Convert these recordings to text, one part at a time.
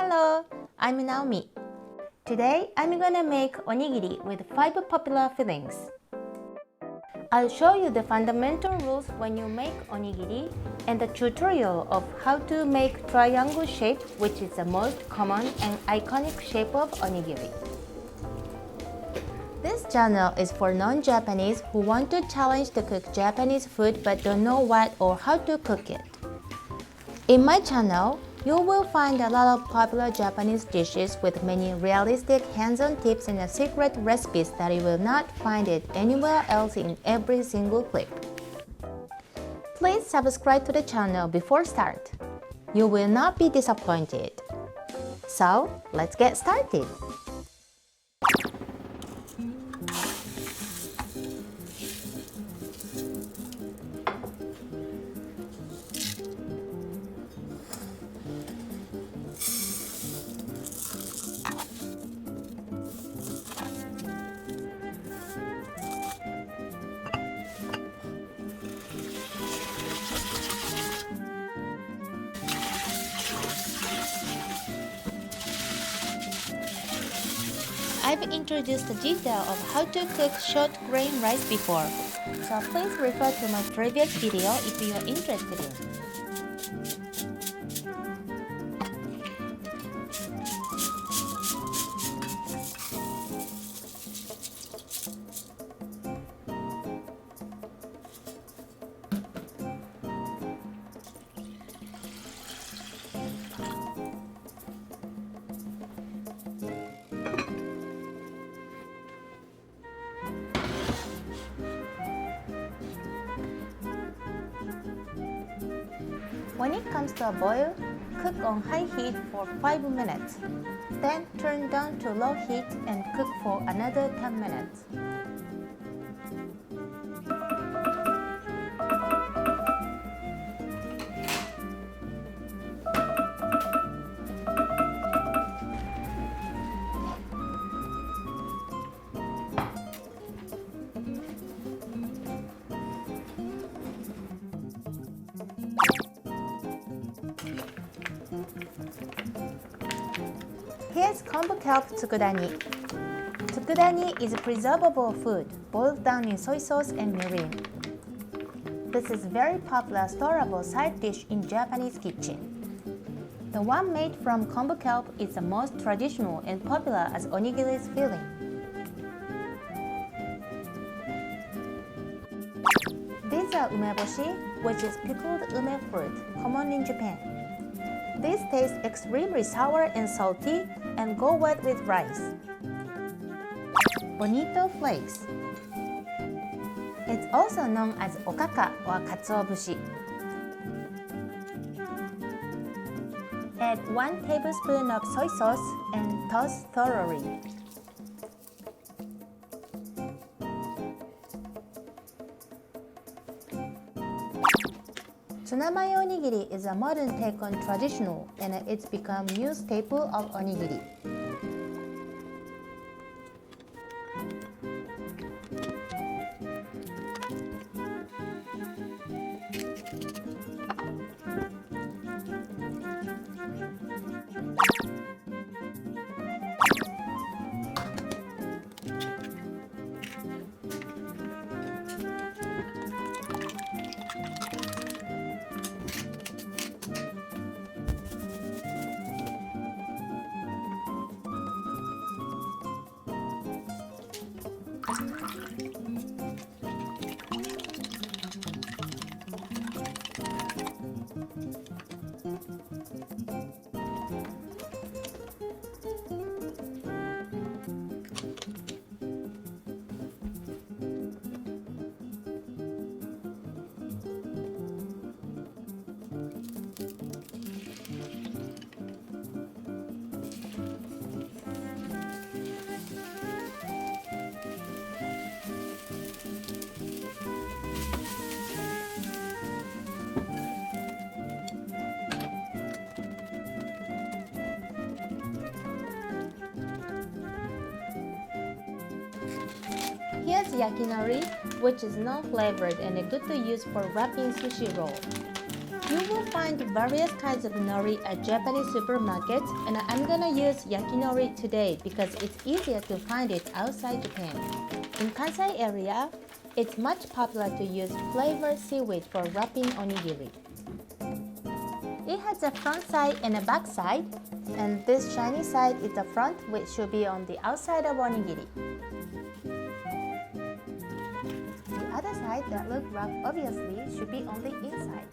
Hello, I'm Naomi. Today I'm gonna make onigiri with 5 popular fillings. I'll show you the fundamental rules when you make onigiri and the tutorial of how to make triangle shape, which is the most common and iconic shape of onigiri. This channel is for non-Japanese who want to challenge to cook Japanese food but don't know what or how to cook it. In my channel, you will find a lot of popular Japanese dishes with many realistic hands-on tips and secret recipes that you will not find it anywhere else in every single clip. Please subscribe to the channel before start. You will not be disappointed. So, let's get started. I've introduced the detail of how to cook short grain rice before, so please refer to my previous video if you are interested in. When it comes to a boil, cook on high heat for 5 minutes. Then turn down to low heat and cook for another 10 minutes. Here's Konbu TSUKUDANI. Tsukudani is a preservable food boiled down in soy sauce and mirin. This is very popular storable side dish in Japanese kitchen. The one made from konbu kelp is the most traditional and popular as onigiri's filling. These are umeboshi, which is pickled ume fruit, common in Japan. These taste extremely sour and salty and go well with rice. Bonito flakes. It's also known as okaka or katsuobushi. Add 1 tablespoon of soy sauce and toss thoroughly. Tuna mayo onigiri is a modern take on traditional and it's become new staple of onigiri. Here's yakinori, which is non-flavored and good to use for wrapping sushi roll. You will find various kinds of nori at Japanese supermarkets, and I'm gonna use yakinori today because it's easier to find it outside Japan. In Kansai area, it's much popular to use flavored seaweed for wrapping onigiri. It has a front side and a back side, and this shiny side is the front, which should be on the outside of onigiri. The other side that looks rough obviously should be on the inside.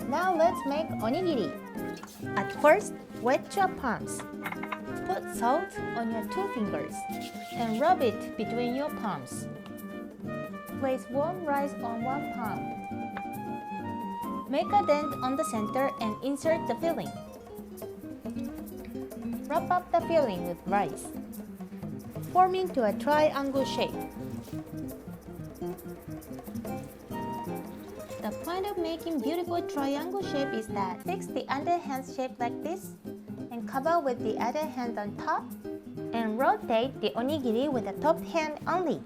Now let's make onigiri. At first, wet your palms. Put salt on your 2 fingers and rub it between your palms. Place warm rice on one palm. Make a dent on the center and insert the filling. Wrap up the filling with rice, forming to a triangle shape. The point of making beautiful triangle shape is that fix the underhand shape like this and cover with the other hand on top and rotate the onigiri with the top hand only.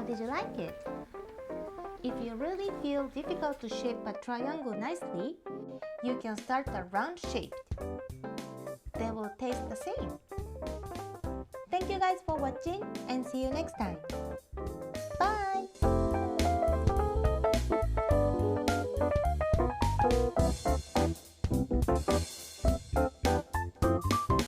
did you like it? If you really feel difficult to shape a triangle nicely, you can start a round shape. They will taste the same. Thank you guys for watching and see you next time.